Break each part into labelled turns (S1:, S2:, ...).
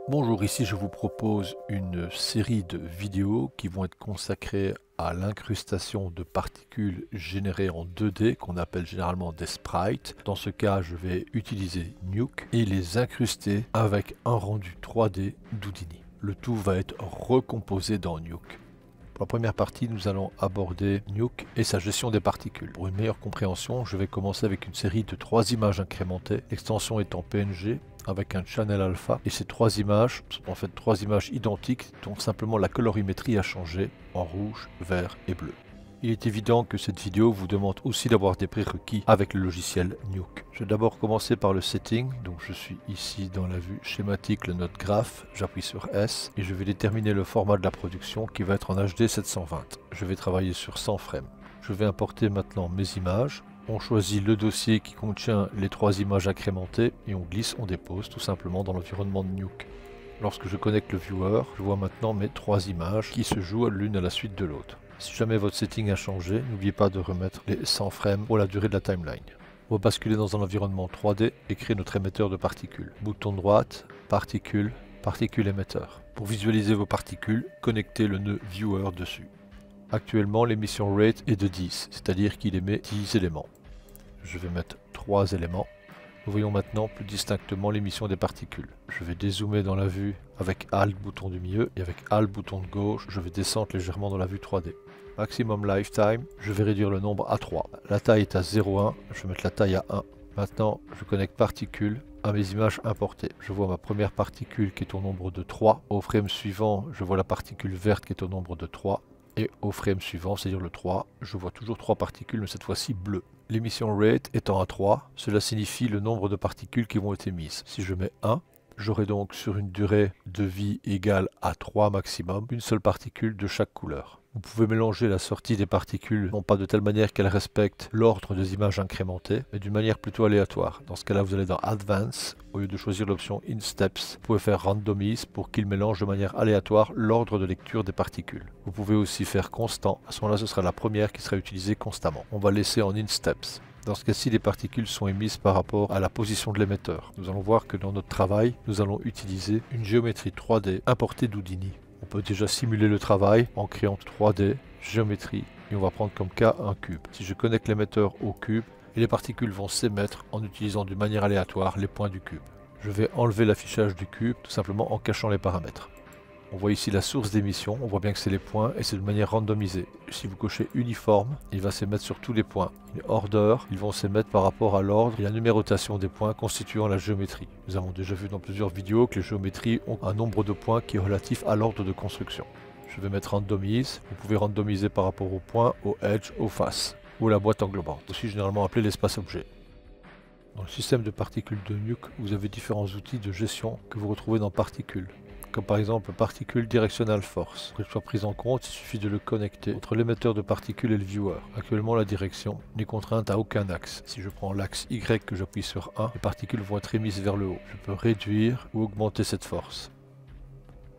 S1: Bonjour, ici je vous propose une série de vidéos qui vont être consacrées à l'incrustation de particules générées en 2D qu'on appelle généralement des sprites. Dans ce cas, je vais utiliser Nuke et les incruster avec un rendu 3D d'Houdini. Le tout va être recomposé dans Nuke. Pour la première partie, nous allons aborder Nuke et sa gestion des particules. Pour une meilleure compréhension, je vais commencer avec une série de 3 images incrémentées, l'extension étant PNG, avec un channel alpha. Et ces 3 images sont en fait 3 images identiques, dont simplement la colorimétrie a changé en rouge, vert et bleu. Il est évident que cette vidéo vous demande aussi d'avoir des prérequis avec le logiciel Nuke. Je vais d'abord commencer par le setting, donc je suis ici dans la vue schématique, le node graph, j'appuie sur S et je vais déterminer le format de la production qui va être en HD 720. Je vais travailler sur 100 frames. Je vais importer maintenant mes images. On choisit le dossier qui contient les 3 images incrémentées et on glisse, on dépose tout simplement dans l'environnement de Nuke. Lorsque je connecte le viewer, je vois maintenant mes 3 images qui se jouent l'une à la suite de l'autre. Si jamais votre setting a changé, n'oubliez pas de remettre les 100 frames pour la durée de la timeline. On va basculer dans un environnement 3D et créer notre émetteur de particules. Bouton droite, particules, particule émetteur. Pour visualiser vos particules, connectez le nœud viewer dessus. Actuellement, l'émission rate est de 10, c'est-à-dire qu'il émet 10 éléments. Je vais mettre 3 éléments. Nous voyons maintenant plus distinctement l'émission des particules. Je vais dézoomer dans la vue avec Alt bouton du milieu et avec Alt bouton de gauche, je vais descendre légèrement dans la vue 3D. Maximum lifetime, je vais réduire le nombre à 3. La taille est à 0,1, je vais mettre la taille à 1. Maintenant, je connecte particules à mes images importées. Je vois ma première particule qui est au nombre de 3. Au frame suivant, je vois la particule verte qui est au nombre de 3. Et au frame suivant, c'est-à-dire le 3, je vois toujours 3 particules, mais cette fois-ci bleues. L'émission rate étant à 3, cela signifie le nombre de particules qui vont être émises. Si je mets 1, j'aurai donc sur une durée de vie égale à 3 maximum, une seule particule de chaque couleur. Vous pouvez mélanger la sortie des particules, non pas de telle manière qu'elles respectent l'ordre des images incrémentées, mais d'une manière plutôt aléatoire. Dans ce cas-là, vous allez dans Advance, au lieu de choisir l'option In Steps, vous pouvez faire Randomize pour qu'il mélange de manière aléatoire l'ordre de lecture des particules. Vous pouvez aussi faire Constant, à ce moment-là ce sera la première qui sera utilisée constamment. On va laisser en In Steps. Dans ce cas-ci, les particules sont émises par rapport à la position de l'émetteur. Nous allons voir que dans notre travail, nous allons utiliser une géométrie 3D importée d'Houdini. On peut déjà simuler le travail en créant 3D, géométrie, et on va prendre comme cas un cube. Si je connecte l'émetteur au cube, les particules vont s'émettre en utilisant d'une manière aléatoire les points du cube. Je vais enlever l'affichage du cube tout simplement en cachant les paramètres. On voit ici la source d'émission, on voit bien que c'est les points et c'est de manière randomisée. Si vous cochez uniforme, il va s'émettre sur tous les points. Les order, ils vont s'émettre par rapport à l'ordre et la numérotation des points constituant la géométrie. Nous avons déjà vu dans plusieurs vidéos que les géométries ont un nombre de points qui est relatif à l'ordre de construction. Je vais mettre randomise, vous pouvez randomiser par rapport aux points, aux edges, aux faces ou à la boîte englobante, aussi généralement appelé l'espace objet. Dans le système de particules de Nuke, vous avez différents outils de gestion que vous retrouvez dans particules, comme par exemple particule directional force. Pour qu'elle soit prise en compte, il suffit de le connecter entre l'émetteur de particules et le viewer. Actuellement, la direction n'est contrainte à aucun axe. Si je prends l'axe Y que j'appuie sur 1, les particules vont être émises vers le haut. Je peux réduire ou augmenter cette force.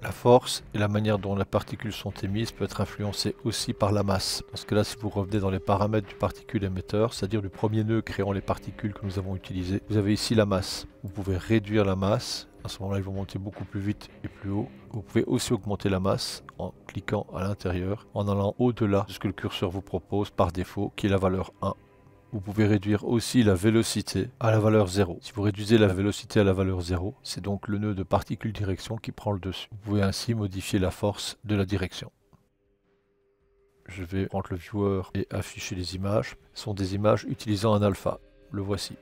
S1: La force et la manière dont les particules sont émises peut être influencée aussi par la masse. Dans ce cas-là, si vous revenez dans les paramètres du particule émetteur, c'est-à-dire du premier nœud créant les particules que nous avons utilisées, vous avez ici la masse. Vous pouvez réduire la masse. À ce moment-là, ils vont monter beaucoup plus vite et plus haut. Vous pouvez aussi augmenter la masse en cliquant à l'intérieur, en allant au-delà de ce que le curseur vous propose par défaut, qui est la valeur 1. Vous pouvez réduire aussi la vélocité à la valeur 0. Si vous réduisez la vélocité à la valeur 0, c'est donc le nœud de particule direction qui prend le dessus. Vous pouvez ainsi modifier la force de la direction. Je vais prendre le viewer et afficher les images. Ce sont des images utilisant un alpha. Le voici.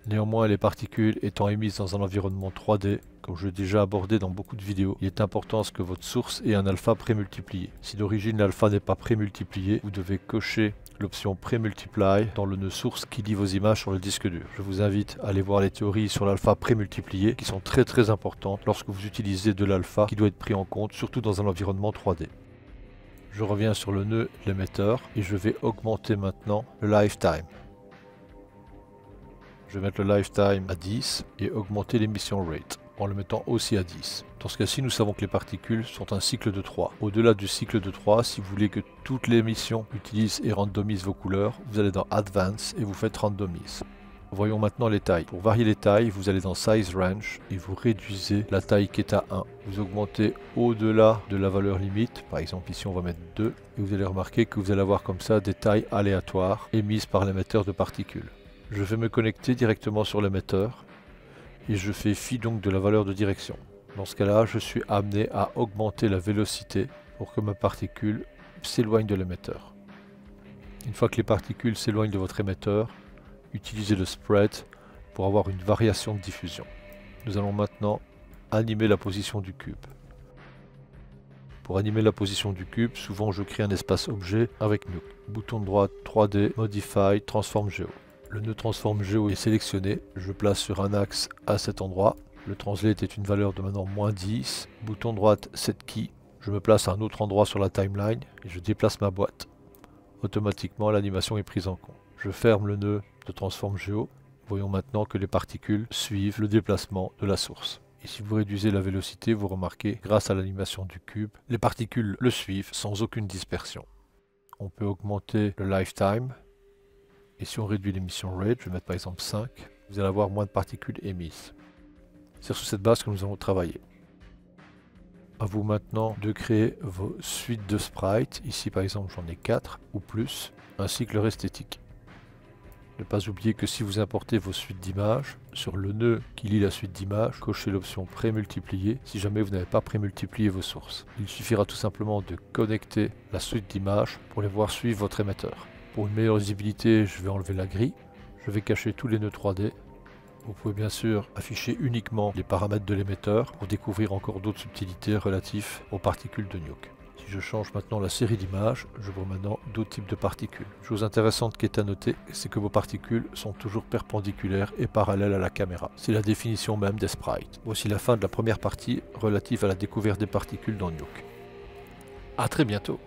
S1: Néanmoins, les particules étant émises dans un environnement 3D, comme je l'ai déjà abordé dans beaucoup de vidéos, il est important que votre source ait un alpha prémultiplié. Si d'origine l'alpha n'est pas prémultiplié, vous devez cocher l'option Prémultiply dans le nœud source qui lit vos images sur le disque dur. Je vous invite à aller voir les théories sur l'alpha prémultiplié qui sont très importantes lorsque vous utilisez de l'alpha qui doit être pris en compte, surtout dans un environnement 3D. Je reviens sur le nœud l'émetteur et je vais augmenter maintenant le lifetime. Je vais mettre le lifetime à 10 et augmenter l'émission rate en le mettant aussi à 10. Dans ce cas-ci, nous savons que les particules sont un cycle de 3. Au-delà du cycle de 3, si vous voulez que toutes les émissions utilisent et randomisent vos couleurs, vous allez dans Advance et vous faites Randomize. Voyons maintenant les tailles. Pour varier les tailles, vous allez dans Size Range et vous réduisez la taille qui est à 1. Vous augmentez au-delà de la valeur limite, par exemple ici on va mettre 2, et vous allez remarquer que vous allez avoir comme ça des tailles aléatoires émises par l'émetteur de particules. Je vais me connecter directement sur l'émetteur et je fais fi donc de la valeur de direction. Dans ce cas-là, je suis amené à augmenter la vélocité pour que ma particule s'éloigne de l'émetteur. Une fois que les particules s'éloignent de votre émetteur, utilisez le spread pour avoir une variation de diffusion. Nous allons maintenant animer la position du cube. Pour animer la position du cube, souvent je crée un espace objet avec Nuke. Bouton droit 3D, Modify, Transform Geo. Le nœud Transform Geo est sélectionné, je place sur un axe à cet endroit. Le translate est une valeur de maintenant -10. Bouton droite Set Key, je me place à un autre endroit sur la timeline et je déplace ma boîte. Automatiquement l'animation est prise en compte. Je ferme le nœud de Transform Geo. Voyons maintenant que les particules suivent le déplacement de la source. Et si vous réduisez la vélocité, vous remarquez, grâce à l'animation du cube, les particules le suivent sans aucune dispersion. On peut augmenter le lifetime. Et si on réduit l'émission rate, je vais mettre par exemple 5, vous allez avoir moins de particules émises. C'est sur cette base que nous allons travailler. À vous maintenant de créer vos suites de sprites. Ici par exemple j'en ai 4 ou plus, ainsi que leur esthétique. Ne pas oublier que si vous importez vos suites d'images, sur le nœud qui lit la suite d'images, cochez l'option prémultiplier si jamais vous n'avez pas prémultiplié vos sources. Il suffira tout simplement de connecter la suite d'images pour les voir suivre votre émetteur. Pour une meilleure visibilité, je vais enlever la grille. Je vais cacher tous les nœuds 3D. Vous pouvez bien sûr afficher uniquement les paramètres de l'émetteur pour découvrir encore d'autres subtilités relatives aux particules de Nuke. Si je change maintenant la série d'images, je vois maintenant d'autres types de particules. Chose intéressante qui est à noter, c'est que vos particules sont toujours perpendiculaires et parallèles à la caméra. C'est la définition même des sprites. Voici la fin de la première partie relative à la découverte des particules dans Nuke. A très bientôt.